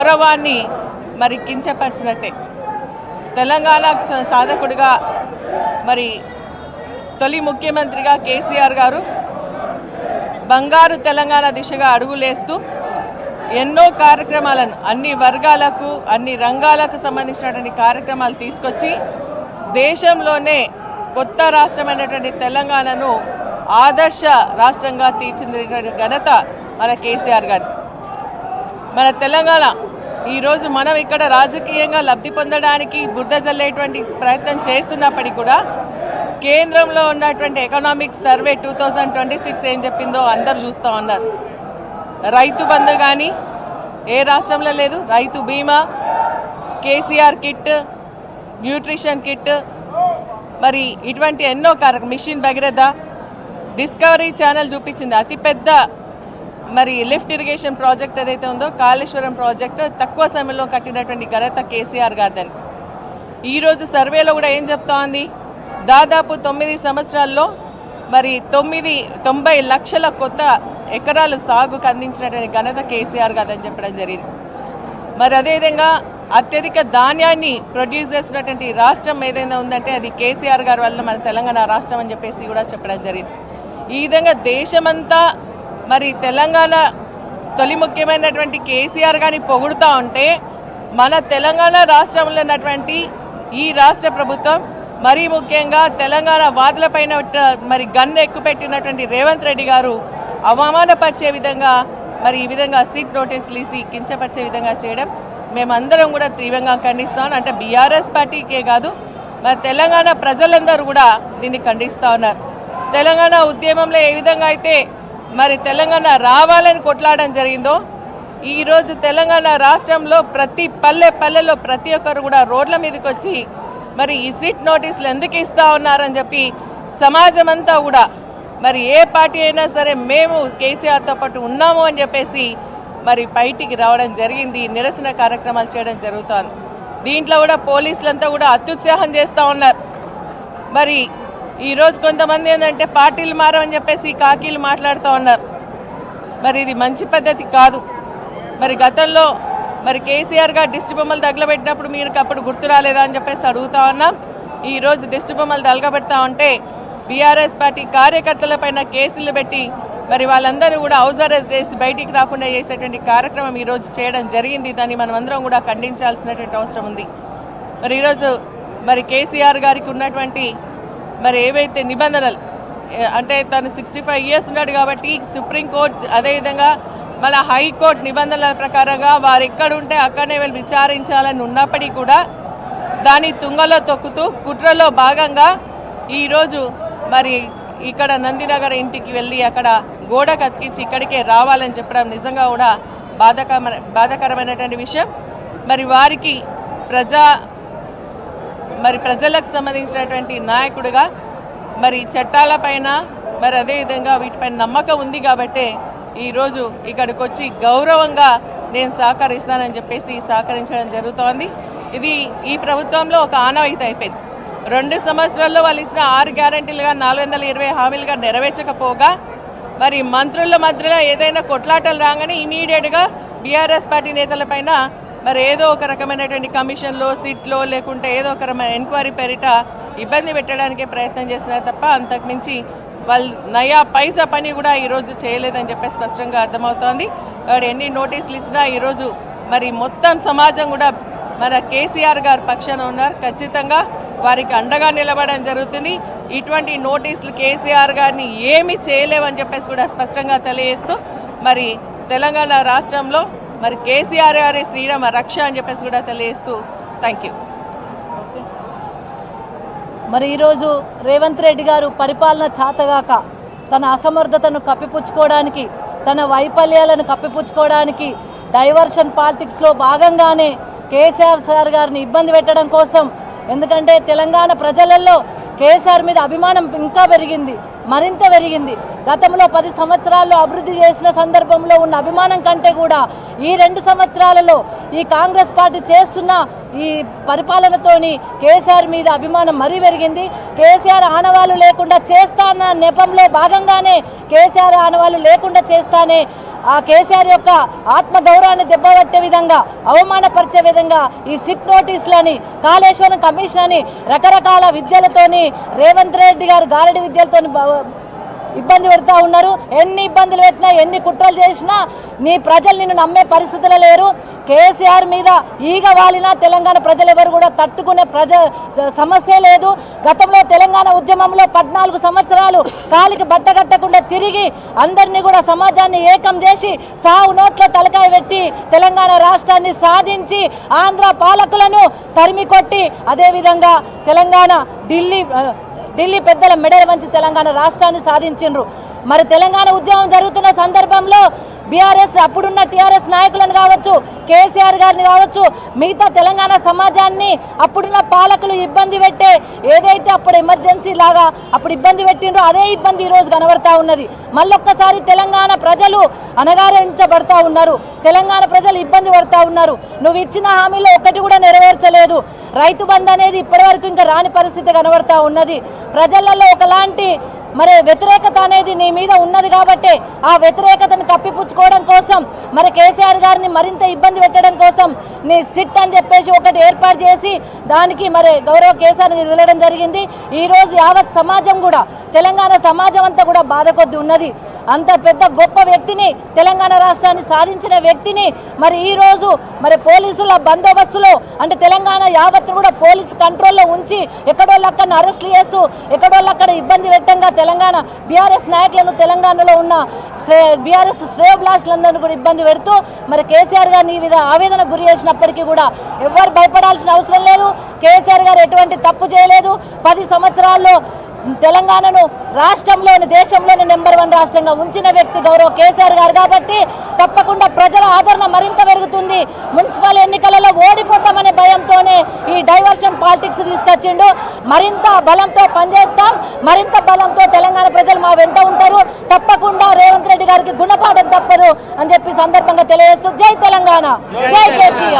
గౌరవాన్ని మరి కించపరిచినట్టే. తెలంగాణ సాధకుడిగా మరి తొలి ముఖ్యమంత్రిగా కేసీఆర్ గారు బంగారు తెలంగాణ దిశగా అడుగులేస్తూ ఎన్నో కార్యక్రమాలను అన్ని వర్గాలకు అన్ని రంగాలకు సంబంధించినటువంటి కార్యక్రమాలు తీసుకొచ్చి దేశంలోనే కొత్త రాష్ట్రమైనటువంటి తెలంగాణను ఆదర్శ రాష్ట్రంగా తీర్చిదిద్దిన ఘనత మన కేసీఆర్ గారు. మన తెలంగాణ ఈరోజు మనం ఇక్కడ రాజకీయంగా లబ్ధి పొందడానికి బురద జల్లేటువంటి ప్రయత్నం చేస్తున్నప్పటికీ కూడా కేంద్రంలో ఉన్నటువంటి ఎకనామిక్ సర్వే 2026 ఏం చెప్పిందో అందరూ చూస్తూ ఉన్నారు. రైతు బంధు కానీ ఏ రాష్ట్రంలో లేదు, రైతు బీమా, కేసీఆర్ కిట్, న్యూట్రిషన్ కిట్, మరి ఇటువంటి ఎన్నో మిషన్ భగీరథ, డిస్కవరీ ఛానల్ చూపించింది అతిపెద్ద మరి లిఫ్ట్ ఇరిగేషన్ ప్రాజెక్ట్ ఏదైతే ఉందో కాళేశ్వరం ప్రాజెక్టు తక్కువ సమయంలో కట్టినటువంటి ఘనత కేసీఆర్ గారిదని. ఈరోజు సర్వేలో కూడా ఏం చెప్తా ఉంది, దాదాపు 9 సంవత్సరాల్లో మరి 90 లక్షల కొత్త ఎకరాలు సాగుకు అందించినటువంటి ఘనత కేసీఆర్ గారిని చెప్పడం జరిగింది. మరి అదేవిధంగా అత్యధిక ధాన్యాన్ని ప్రొడ్యూస్ చేసినటువంటి రాష్ట్రం ఏదైనా ఉందంటే అది కేసీఆర్ గారి వల్ల మన తెలంగాణ రాష్ట్రం అని చెప్పేసి కూడా చెప్పడం జరిగింది. ఈ విధంగా దేశమంతా మరి తెలంగాణ తొలి ముఖ్యమైనటువంటి కేసీఆర్ గారిని పొగుడుతూ ఉంటే మన తెలంగాణ రాష్ట్రంలో ఉన్నటువంటి ఈ రాష్ట్ర ప్రభుత్వం మరీ ముఖ్యంగా తెలంగాణ వాదులపైన మరి గన్ను ఎక్కుపెట్టినటువంటి రేవంత్ రెడ్డి గారు అవమానపరిచే విధంగా మరి ఈ విధంగా సిట్ నోటీసులు ఇసి కించపరిచే విధంగా చేయడం మేమందరం కూడా తీవ్రంగా ఖండిస్తాం. అంటే బీఆర్ఎస్ పార్టీకే కాదు మరి తెలంగాణ ప్రజలందరూ కూడా దీన్ని ఖండిస్తూ ఉన్నారు. తెలంగాణ ఉద్యమంలో ఏ విధంగా అయితే మరి తెలంగాణ రావాలని కొట్లాడడం జరిగిందో ఈరోజు తెలంగాణ రాష్ట్రంలో ప్రతి పల్లెలో ప్రతి ఒక్కరు కూడా రోడ్ల మీదకి వచ్చి మరి ఈ సిట్ నోటీసులు ఎందుకు ఇస్తూ ఉన్నారని చెప్పి సమాజం అంతా కూడా మరి ఏ పార్టీ అయినా సరే మేము కేసీఆర్తో పాటు ఉన్నాము అని చెప్పేసి మరి బయటికి రావడం జరిగింది. నిరసన కార్యక్రమాలు చేయడం జరుగుతోంది. దీంట్లో కూడా పోలీసులంతా కూడా అత్యుత్సాహం చేస్తూ ఉన్నారు. మరి ఈరోజు కొంతమంది ఏంటంటే పార్టీలు మారమని చెప్పేసి కాకీలు మాట్లాడుతూ ఉన్నారు. మరి ఇది మంచి పద్ధతి కాదు. మరి గతంలో మరి కేసీఆర్ గారు దిష్టి బొమ్మలు తగలబెట్టినప్పుడు మీరు అప్పుడు గుర్తు రాలేదా అని చెప్పేసి అడుగుతా ఉన్నాం. ఈరోజు దిష్టి బొమ్మలు తగలబెడతా ఉంటే బీఆర్ఎస్ పార్టీ కార్యకర్తలపైన కేసులు పెట్టి మరి వాళ్ళందరూ కూడా హౌస్ అరెస్ట్ చేసి బయటికి రాకుండా చేసేటువంటి కార్యక్రమం ఈరోజు చేయడం జరిగింది. దాన్ని మనం అందరం కూడా ఖండించాల్సినటువంటి అవసరం ఉంది. మరి ఈరోజు మరి కేసీఆర్ గారికి ఉన్నటువంటి మరి ఏవైతే నిబంధనలు అంటే తను 65 years ఉన్నాడు కాబట్టి సుప్రీంకోర్టు అదేవిధంగా మన హైకోర్టు నిబంధనల ప్రకారంగా వారు ఎక్కడుంటే అక్కడనే వీళ్ళు విచారించాలని ఉన్నప్పటికీ కూడా దాన్ని తుంగలో తొక్కుతూ కుట్రలో భాగంగా ఈరోజు మరి ఇక్కడ నందినగర్ ఇంటికి వెళ్ళి అక్కడ గోడ కతికించి ఇక్కడికే రావాలని చెప్పడం నిజంగా కూడా బాధాకరమైనటువంటి విషయం. మరి వారికి ప్రజలకు సంబంధించినటువంటి నాయకుడిగా మరి చట్టాలపైన మరి అదేవిధంగా వీటిపైన నమ్మకం ఉంది కాబట్టే ఈరోజు ఇక్కడికి వచ్చి గౌరవంగా నేను సహకరిస్తానని చెప్పేసి సహకరించడం జరుగుతోంది. ఇది ఈ ప్రభుత్వంలో ఒక ఆనవాయితీ అయిపోయింది. 2 సంవత్సరాల్లో వాళ్ళు ఇచ్చిన 6 గ్యారంటీలుగా 420 హామీలుగా నెరవేర్చకపోగా మరి మంత్రుల మధ్యలో ఏదైనా కొట్లాటలు రాగానే ఇమీడియట్గా బీఆర్ఎస్ పార్టీ నేతలపైన మరి ఏదో ఒక రకమైనటువంటి కమిషన్లో సిట్లో లేకుంటే ఏదో ఒక ఎంక్వైరీ పేరిట ఇబ్బంది పెట్టడానికే ప్రయత్నం చేస్తున్నారు తప్ప అంతకుమించి వాళ్ళు నయా పైసా పని కూడా ఈరోజు చేయలేదని చెప్పేసి స్పష్టంగా అర్థమవుతోంది. వాడు ఎన్ని నోటీసులు ఇచ్చినా ఈరోజు మరి మొత్తం సమాజం కూడా మన కేసీఆర్ గారి పక్షాన ఉన్నారు. ఖచ్చితంగా వారికి అండగా నిలబడడం జరుగుతుంది. ఇటువంటి నోటీసులు కేసీఆర్ గారిని ఏమీ చేయలేవని చెప్పేసి కూడా స్పష్టంగా తెలియజేస్తూ మరి తెలంగాణ రాష్ట్రంలో మరి కేసీఆర్ గారి శ్రీరామ రక్ష అని చెప్పేసి కూడా తెలియజేస్తూ థ్యాంక్ యూ. మరి ఈరోజు రేవంత్ రెడ్డి గారు పరిపాలన చాతగాక తన అసమర్థతను కప్పిపుచ్చుకోవడానికి తన వైఫల్యాలను కప్పిపుచ్చుకోవడానికి డైవర్షన్ పాలిటిక్స్లో భాగంగానే కేసీఆర్ సార్ గారిని ఇబ్బంది పెట్టడం కోసం, ఎందుకంటే తెలంగాణ ప్రజలలో కేసీఆర్ మీద అభిమానం ఇంకా పెరిగింది, మరింత పెరిగింది. గతంలో 10 సంవత్సరాల్లో అభివృద్ధి చేసిన సందర్భంలో ఉన్న అభిమానం కంటే కూడా ఈ 2 సంవత్సరాలలో ఈ కాంగ్రెస్ పార్టీ చేస్తున్న ఈ పరిపాలనతోని కేసీఆర్ మీద అభిమానం మరీ పెరిగింది. కేసీఆర్ ఆనవాళ్ళు లేకుండా చేస్తాన్న నెపంలో భాగంగానే కేసీఆర్ ఆనవాళ్ళు లేకుండా చేస్తానే ఆ కేసీఆర్ యొక్క ఆత్మగౌరవాన్ని దెబ్బతట్టే విధంగా అవమానపరిచే విధంగా ఈ సిట్ నోటీసులని కాళేశ్వరం కమిషన్ అని రకరకాల విద్యలతోని రేవంత్ రెడ్డి గారు గారడి విద్యలతోని ఇబ్బంది పెడతా ఉన్నారు. ఎన్ని ఇబ్బందులు పెట్టినా ఎన్ని కుట్రలు చేసినా నీ ప్రజలు నిన్ను నమ్మే పరిస్థితులు లేరు. కేసీఆర్ మీద ఈగ వాలినా తెలంగాణ ప్రజలు ఎవరు కూడా తట్టుకునే సమస్య లేదు. గతంలో తెలంగాణ ఉద్యమంలో 14 సంవత్సరాలు కాలికి బట్టగట్టకుండా తిరిగి అందరినీ కూడా సమాజాన్ని ఏకం చేసి సావు నోట్లో తలకాయ పెట్టి తెలంగాణ రాష్ట్రాన్ని సాధించి ఆంధ్ర పాలకులను తరిమి కొట్టి అదేవిధంగా తెలంగాణ ఢిల్లీ పెద్దల మెడలు వంచి తెలంగాణ రాష్ట్రాన్ని సాధించిండ్రు. మరి తెలంగాణ ఉద్యమం జరుగుతున్న సందర్భంలో బీఆర్ఎస్ అప్పుడున్న టీఆర్ఎస్ నాయకులను కావచ్చు, కేసీఆర్ గారిని కావచ్చు, మిగతా తెలంగాణ సమాజాన్ని అప్పుడున్న పాలకులు ఇబ్బంది పెట్టే ఏదైతే అప్పుడు ఎమర్జెన్సీ లాగా అప్పుడు ఇబ్బంది పెట్టిండ్రో అదే ఇబ్బంది ఈరోజు కనబడతా ఉన్నది. మళ్ళొక్కసారి తెలంగాణ ప్రజలు అనగారించబడతా ఉన్నారు. తెలంగాణ ప్రజలు ఇబ్బంది పడతా ఉన్నారు. నువ్వు ఇచ్చిన హామీలో ఒకటి కూడా నెరవేర్చలేదు. రైతు బంధు అనేది ఇప్పటివరకు ఇంకా రాని పరిస్థితి కనబడతా ఉన్నది. ప్రజలలో ఒకలాంటి మరి వ్యతిరేకత అనేది నీ మీద ఉన్నది కాబట్టి ఆ వ్యతిరేకతను కప్పిపుచ్చుకోవడం కోసం మరి కేసీఆర్ గారిని మరింత ఇబ్బంది పెట్టడం కోసం నీ సిట్ అని చెప్పేసి ఒకటి ఏర్పాటు చేసి దానికి మరి గౌరవ కేసీఆర్ని వెళ్ళడం జరిగింది. ఈరోజు యావత్ సమాజం కూడా తెలంగాణ సమాజం అంతా కూడా బాధ కొద్ది ఉన్నది. అంత పెద్ద గొప్ప వ్యక్తిని తెలంగాణ రాష్ట్రాన్ని సాధించిన వ్యక్తిని మరి ఈరోజు మరి పోలీసుల బందోబస్తులో అంటే తెలంగాణ యావత్తు కూడా పోలీసు కంట్రోల్లో ఉంచి ఎక్కడోళ్ళక్కడ అరెస్టులు చేస్తూ ఎక్కడోళ్ళక్కడ ఇబ్బంది పెట్టంగా తెలంగాణ బీఆర్ఎస్ నాయకులను తెలంగాణలో ఉన్న బీఆర్ఎస్ శ్రేయోభిలాషులందరినీ కూడా ఇబ్బంది పెడుతూ మరి కేసీఆర్ గారిని ఈ విధంగా ఆవేదన గురి చేసినప్పటికీ కూడా ఎవరు భయపడాల్సిన అవసరం లేదు. కేసీఆర్ గారు ఎటువంటి తప్పు చేయలేదు. 10 సంవత్సరాల్లో తెలంగాణను రాష్ట్రంలోని దేశంలోని నెంబర్ 1 రాష్ట్రంగా ఉంచిన వ్యక్తి గౌరవ కేసీఆర్ గారు కాబట్టి తప్పకుండా ప్రజల ఆదరణ మరింత పెరుగుతుంది. మున్సిపల్ ఎన్నికలలో ఓడిపోతామనే భయంతోనే ఈ డైవర్షన్ పాలిటిక్స్ తీసుకొచ్చిండు. మరింత బలంతో పనిచేస్తాం, మరింత బలంతో తెలంగాణ ప్రజలు మా వెంట ఉంటారు. తప్పకుండా రేవంత్ రెడ్డి గారికి గుణపాఠం తప్పదు అని చెప్పి సందర్భంగా తెలియజేస్తూ జై తెలంగాణ, జై కేసీఆర్.